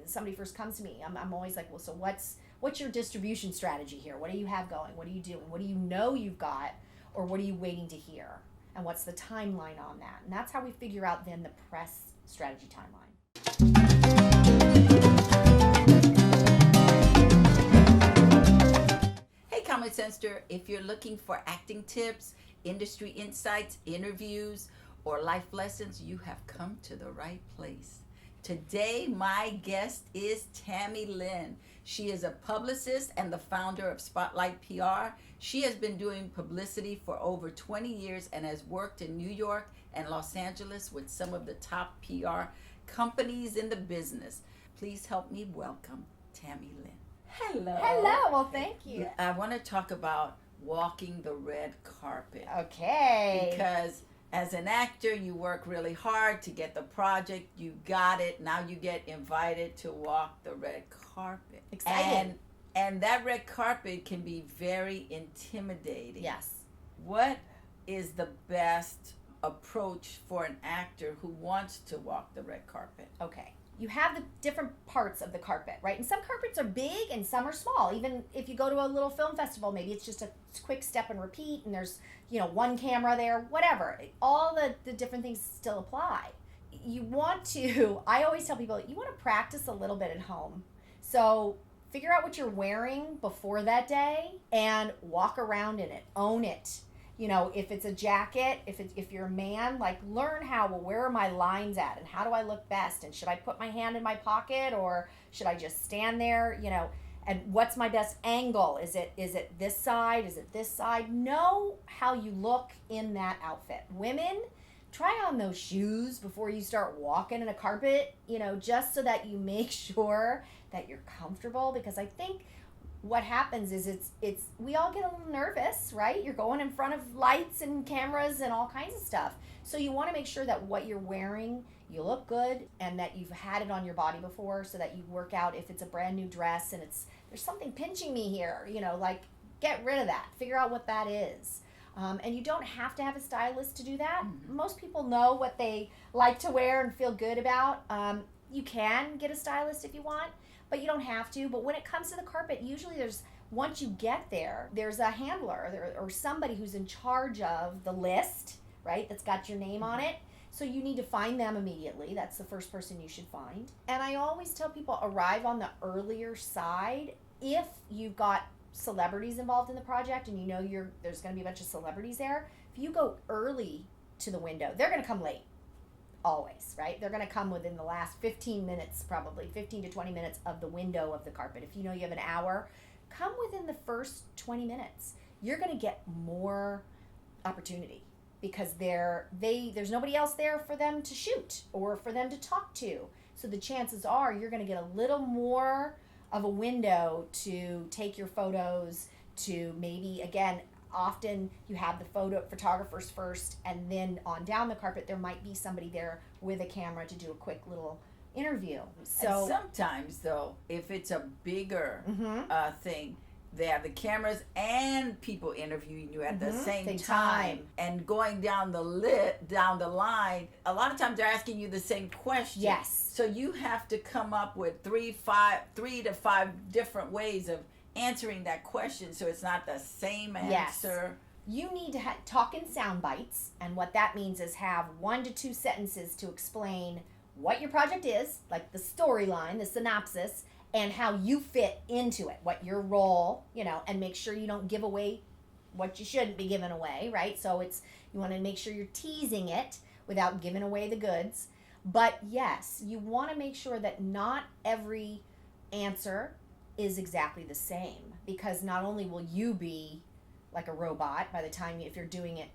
somebody first comes to me, I'm always like, well, so what's your distribution strategy here? What do you have going? What are you doing? What do you know you've got, or what are you waiting to hear? And what's the timeline on that? And that's how we figure out then the press strategy timeline. Hey, Common Sensester, if you're looking for acting tips, industry insights, interviews, or life lessons, you have come to the right place. Today, my guest is Tammy Lynn. She is a publicist and the founder of Spotlight PR. She has been doing publicity for over 20 years and has worked in New York and Los Angeles with some of the top PR companies in the business. Please help me welcome Tammy Lynn. Hello. Hello. Well, thank you. I want to talk about walking the red carpet. Okay. Because as an actor, you work really hard to get the project. You got it. Now you get invited to walk the red carpet. Exciting. And that red carpet can be very intimidating. Yes. What is the best approach for an actor who wants to walk the red carpet? Okay. You have the different parts of the carpet, right? And some carpets are big and some are small. Even if you go to a little film festival, maybe it's just a quick step and repeat and there's, one camera there, whatever. All the different things still apply. You want to, I always tell people, you want to practice a little bit at home. So figure out what you're wearing before that day and walk around in it, own it. If it's a jacket, if you're a man, learn where are my lines at and how do I look best, and should I put my hand in my pocket or should I just stand there, and what's my best angle? Is it this side? Is it this side? Know how you look in that outfit. Women, try on those shoes before you start walking in a carpet, just so that you make sure that you're comfortable, because I think what happens is it's we all get a little nervous, right? You're going in front of lights and cameras and all kinds of stuff. So you want to make sure that what you're wearing, you look good, and that you've had it on your body before, so that you work out. If it's a brand new dress and there's something pinching me here, get rid of that. Figure out what that is. And you don't have to have a stylist to do that. Mm-hmm. Most people know what they like to wear and feel good about. You can get a stylist if you want, but you don't have to. But when it comes to the carpet, usually once you get there, there's a handler or somebody who's in charge of the list, right, that's got your name on it. So you need to find them immediately. That's the first person you should find. And I always tell people, arrive on the earlier side. If you've got celebrities involved in the project and there's going to be a bunch of celebrities there, if you go early to the window, they're going to come late. Always, right? They're going to come within the last 15 minutes, probably 15 to 20 minutes of the window of the carpet. If you have an hour, come within the first 20 minutes. You're going to get more opportunity because there's nobody else there for them to shoot or for them to talk to. So the chances are you're going to get a little more of a window to take your photos, to maybe, again, often you have the photographers first, and then on down the carpet there might be somebody there with a camera to do a quick little interview. So and sometimes though, if it's a bigger thing, they have the cameras and people interviewing you at the same time. And going down the line, a lot of times they're asking you the same question. Yes. So you have to come up with 3 to 5 different ways of answering that question, so it's not the same answer. Yes. You need to talk in sound bites, and what that means is have 1 to 2 sentences to explain what your project is, like the storyline, the synopsis, and how you fit into it, what your role, and make sure you don't give away what you shouldn't be giving away, right? So you want to make sure you're teasing it without giving away the goods. But yes, you want to make sure that not every answer is exactly the same, because not only will you be like a robot by the time if you're doing it,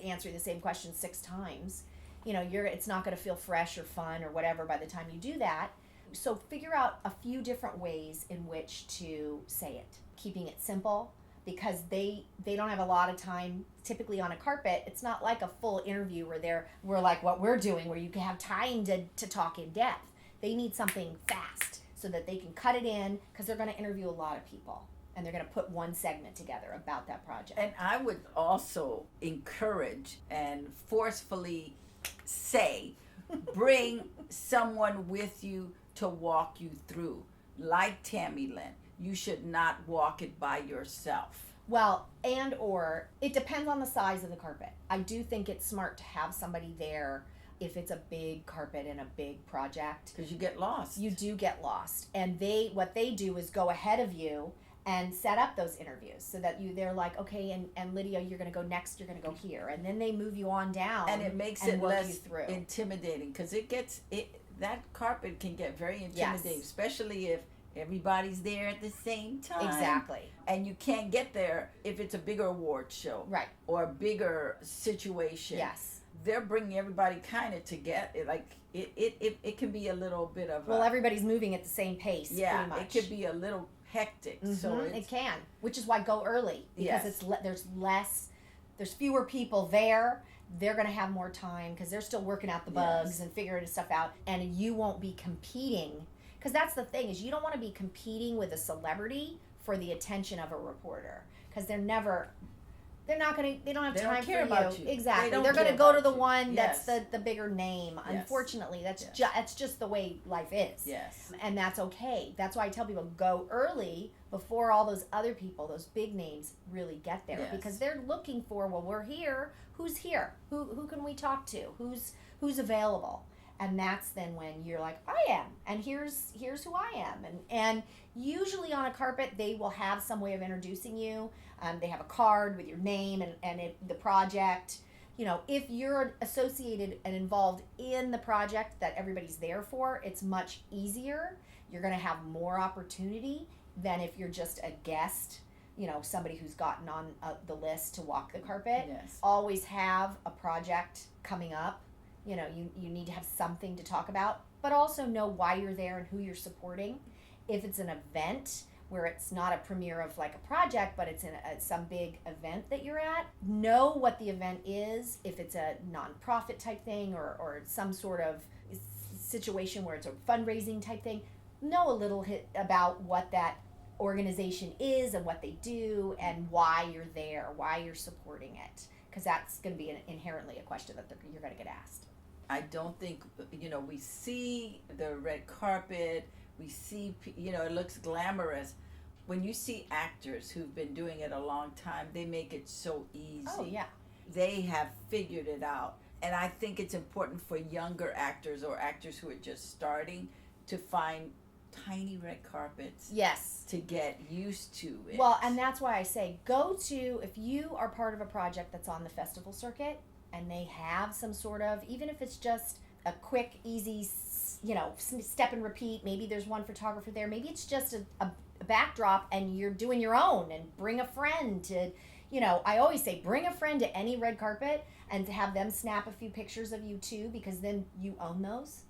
answering the same question 6 times, it's not going to feel fresh or fun or whatever by the time you do that. So figure out a few different ways in which to say it, keeping it simple, because they don't have a lot of time. Typically on a carpet, it's not like a full interview where we're like what we're doing, where you can have time to talk in depth. They need something fast so that they can cut it in, because they're going to interview a lot of people and they're going to put one segment together about that project. And I would also encourage and forcefully say, bring someone with you to walk you through. Like Tammy Lynn, you should not walk it by yourself. Well, and or it depends on the size of the carpet. I do think it's smart to have somebody there if it's a big carpet and a big project. Because you get lost. You do get lost. And what they do is go ahead of you and set up those interviews so that they're like, okay, and Lydia, you're going to go next, you're going to go here. And then they move you on down. And it makes it less intimidating, because that carpet can get very intimidating, especially if everybody's there at the same time. Exactly. And you can't get there if it's a bigger award show. Right. Or a bigger situation. Yes. They're bringing everybody kind of together. Like, it can be a little bit of everybody's moving at the same pace, pretty much. It could be a little hectic. Mm-hmm. So it can, which is why go early, because there's fewer people there. They're going to have more time because they're still working out the bugs and figuring stuff out, and you won't be competing, because that's the thing, is you don't want to be competing with a celebrity for the attention of a reporter, because they don't have time care for about you. Exactly. They're going to go to the one that's the bigger name. Yes. Unfortunately, that's just the way life is. Yes. And that's okay. That's why I tell people, go early before all those other people, those big names, really get there. Yes. Because they're looking for, well, we're here. Who's here? Who can we talk to? Who's available? And that's then when you're like, I am, and here's who I am. And usually on a carpet, they will have some way of introducing you. They have a card with your name and the project. You know, if you're associated and involved in the project that everybody's there for, it's much easier. You're going to have more opportunity than if you're just a guest, you know, somebody who's gotten on the list to walk the carpet. Yes. Always have a project coming up. You know, you need to have something to talk about, but also know why you're there and who you're supporting. If it's an event where it's not a premiere of like a project, but it's in some big event that you're at, know what the event is. If it's a nonprofit type thing or some sort of situation where it's a fundraising type thing, know a little about what that organization is and what they do and why you're there, why you're supporting it, because that's going to be inherently a question that you're going to get asked. I don't think, we see the red carpet, we see, it looks glamorous. When you see actors who've been doing it a long time, they make it so easy. Oh, yeah. They have figured it out. And I think it's important for younger actors or actors who are just starting to find tiny red carpets. Yes. To get used to it. Well, and that's why I say if you are part of a project that's on the festival circuit and they have some sort of, even if it's just a quick, easy, step and repeat, maybe there's one photographer there, maybe it's just a backdrop and you're doing your own, and bring a friend to, I always say bring a friend to any red carpet and to have them snap a few pictures of you too, because then you own those.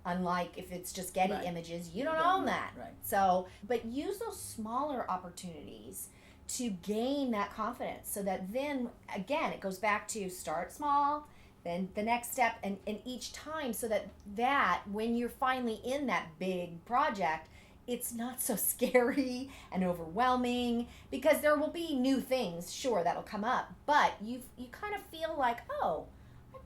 Unlike if it's just Getty images, you don't own that. Right. So, but use those smaller opportunities to gain that confidence, so that then, again, it goes back to start small, then the next step, and each time, so that when you're finally in that big project, it's not so scary and overwhelming, because there will be new things, sure, that'll come up, but you kind of feel like, oh,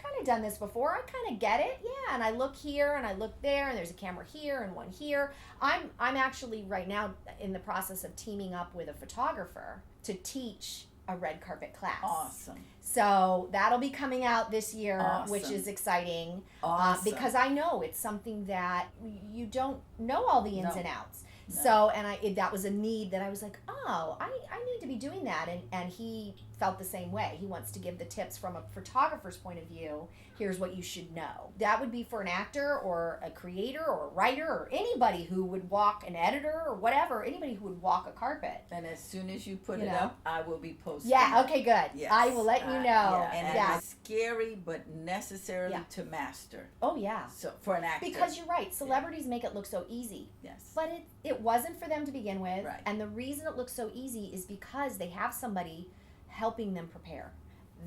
kind of done this before. I kind of get it. Yeah, and I look here and I look there, and there's a camera here and one here. I'm actually right now in the process of teaming up with a photographer to teach a red carpet class. Awesome. So that'll be coming out this year, awesome. Which is exciting. Awesome. Because I know it's something that you don't know all the ins and outs. No. So, and that was a need that I was like, oh, I need to be doing that. And he felt the same way. He wants to give the tips from a photographer's point of view. Here's what you should know. That would be for an actor or a creator or a writer or anybody who would walk, an editor or whatever, anybody who would walk a carpet. And as soon as you put it up, I will be posting. Yeah, okay, good. Yes. I will let you know. Yeah. And it's scary but necessarily to master. Oh, yeah. So for an actor. Because you're right, celebrities make it look so easy. Yes. But it wasn't for them to begin with. Right. And the reason it looks so easy is because they have somebody helping them prepare.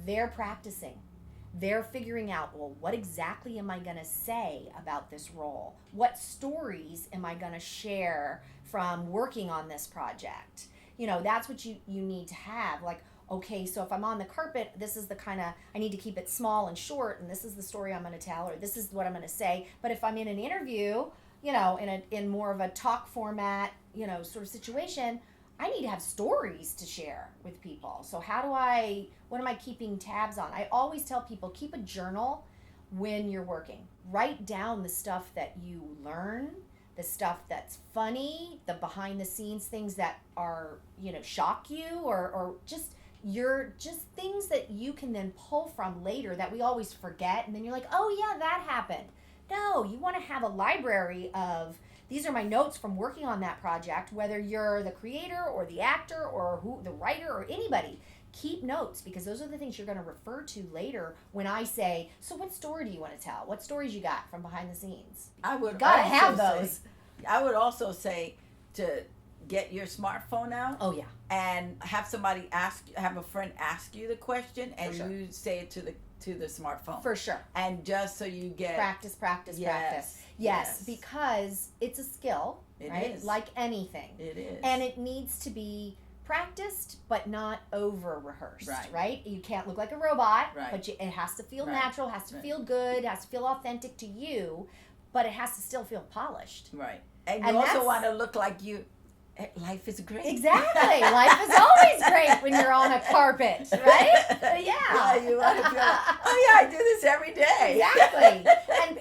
They're practicing. They're figuring out, well, what exactly am I going to say about this role? What stories am I going to share from working on this project? That's what you need to have. Like, okay, so if I'm on the carpet, this is the kind of, I need to keep it small and short, and this is the story I'm going to tell, or this is what I'm going to say. But if I'm in an interview, in more of a talk format, sort of situation, I need to have stories to share with people. So what am I keeping tabs on? I always tell people, keep a journal when you're working. Write down the stuff that you learn, the stuff that's funny, the behind the scenes things that are, shock you, or just things that you can then pull from later that we always forget. And then you're like, oh yeah, that happened. No, you want to have a library of, these are my notes from working on that project, whether you're the creator or the actor or the writer or anybody. Keep notes, because those are the things you're going to refer to later when I say, so what story do you want to tell? What stories you got from behind the scenes? I would gotta also have those. I would also say to get your smartphone out. Oh yeah. And have a friend ask you the question, and you say it to the smartphone. For sure. And just so you get practice. Yes, because it's a skill, right? Is. Like anything. It is. And it needs to be practiced, but not over rehearsed, right? You can't look like a robot, but it has to feel natural, has to feel good, has to feel authentic to you, but it has to still feel polished. Right. And you also want to look like life is great. Exactly. Life is always great when you're on a carpet, right? Yeah. You want to feel like, oh yeah, I do this every day. Exactly.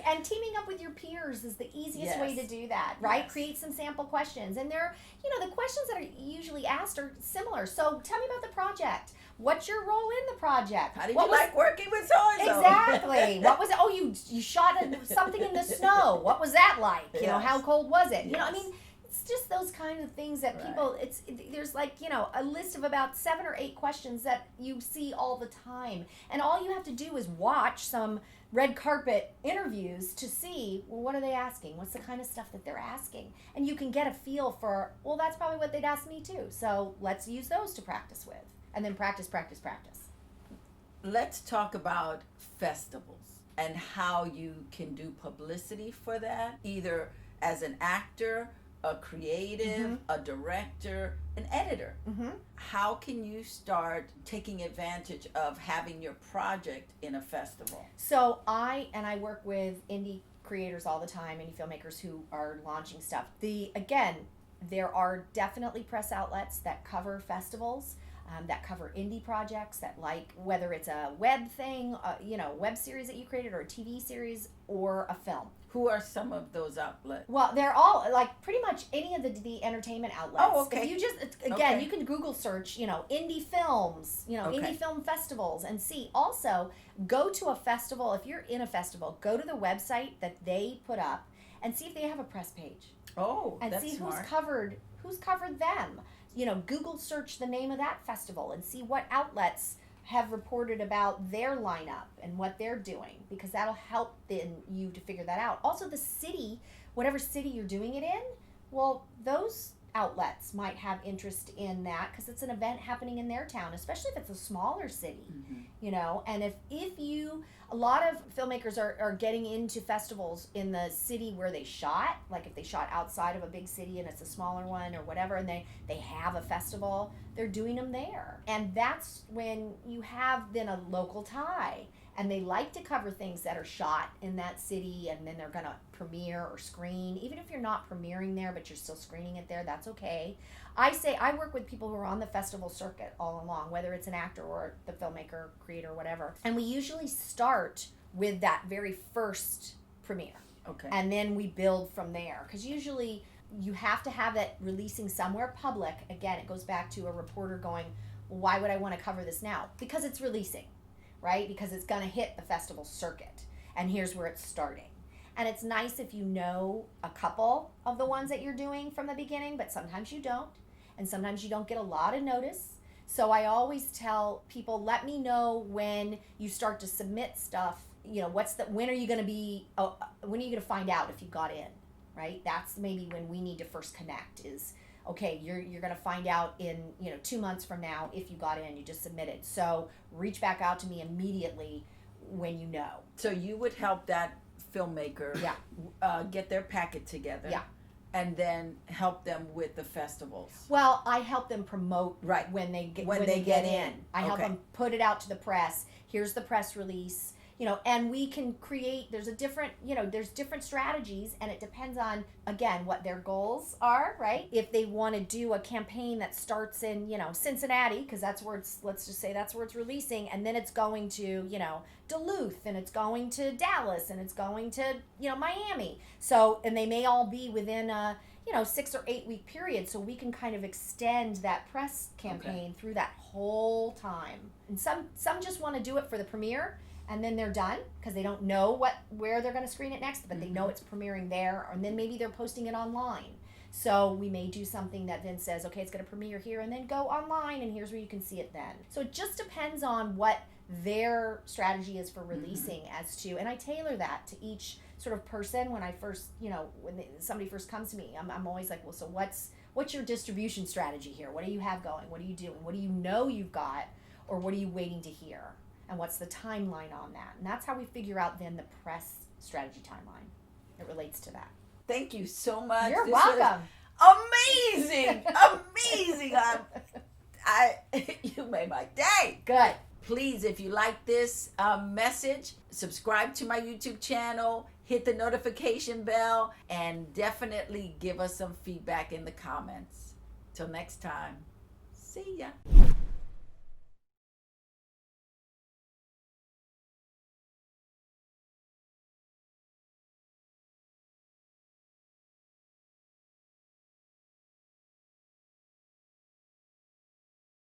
And teaming up with your peers is the easiest way to do that, right? Yes. Create some sample questions. And they're, the questions that are usually asked are similar. So tell me about the project. What's your role in the project? How did you like working with so-and-so? Exactly. What was it? Oh, you shot something in the snow. What was that like? How cold was it? Yes. It's just those kind of things that people, there's a list of about 7 or 8 questions that you see all the time. And all you have to do is watch some red carpet interviews to see, well, what are they asking? What's the kind of stuff that they're asking? And you can get a feel for, well, that's probably what they'd ask me too. So let's use those to practice with. And then practice. Let's talk about festivals and how you can do publicity for that, either as an actor, a creative, a director, an editor. How can you start taking advantage of having your project in a festival? So I work with indie creators all the time, indie filmmakers who are launching stuff. There are definitely press outlets that cover festivals, that cover indie projects, that whether it's a web thing, web series that you created, or a TV series, or a film. Who are some of those outlets? Well, they're all pretty much any of the entertainment outlets. Oh, okay. If you just you can Google search, indie films, indie film festivals, and see. Also, go to a festival. If you're in a festival, go to the website that they put up and see if they have a press page. Oh, and that's see smart. who's covered them. Google search the name of that festival and see what outlets have reported about their lineup and what they're doing, because that'll help then you to figure that out. Also, the city, whatever city you're doing it in, well, those outlets might have interest in that because it's an event happening in their town, especially if it's a smaller city, and a lot of filmmakers are getting into festivals in the city where they shot, like if they shot outside of a big city and it's a smaller one or whatever, and they have a festival, they're doing them there. And that's when you have then a local tie, and they like to cover things that are shot in that city, and then they're going to premiere or screen. Even if you're not premiering there, but you're still screening it there, that's okay. I work with people who are on the festival circuit all along, whether it's an actor or the filmmaker, creator, whatever. And we usually start with that very first premiere. Okay. And then we build from there. Because usually you have to have that releasing somewhere public. Again, it goes back to a reporter going, well, why would I want to cover this now? Because it's releasing, right? Because it's going to hit the festival circuit. And here's where it's starting. And it's nice if you know a couple of the ones that you're doing from the beginning, but sometimes you don't. And sometimes you don't get a lot of notice. So I always tell people, let me know when you start to submit stuff. When are you going to find out if you got in, right? That's maybe when we need to first connect is, okay, you're going to find out in, 2 months from now if you got in, you just submitted. So reach back out to me immediately when you know. So you would help that filmmaker get their packet together. Yeah. And then help them with the festivals. Well, I help them promote when they get in. I help them put it out to the press. Here's the press release. And we can create, there's different strategies, and it depends on, again, what their goals are, right? If they want to do a campaign that starts in, Cincinnati, because let's just say that's where it's releasing, and then it's going to, Duluth, and it's going to Dallas, and it's going to, Miami. So, and they may all be within a, 6 or 8 week period, so we can kind of extend that press campaign through that whole time. And some just want to do it for the premiere, and then they're done because they don't know where they're going to screen it next, but they know it's premiering there, and then maybe they're posting it online. So we may do something that then says, okay, it's going to premiere here and then go online, and here's where you can see it then. So it just depends on what their strategy is for releasing as to, and I tailor that to each sort of person. When I first, when somebody first comes to me, I'm always like, well, so what's your distribution strategy here? What do you have going? What are you doing? What do you know you've got, or what are you waiting to hear? And what's the timeline on that? And that's how we figure out then the press strategy timeline. It relates to that. Thank you so much. You're welcome. Amazing. Amazing. You made my day. Good. Please, if you like this message, subscribe to my YouTube channel, hit the notification bell, and definitely give us some feedback in the comments. Till next time, see ya.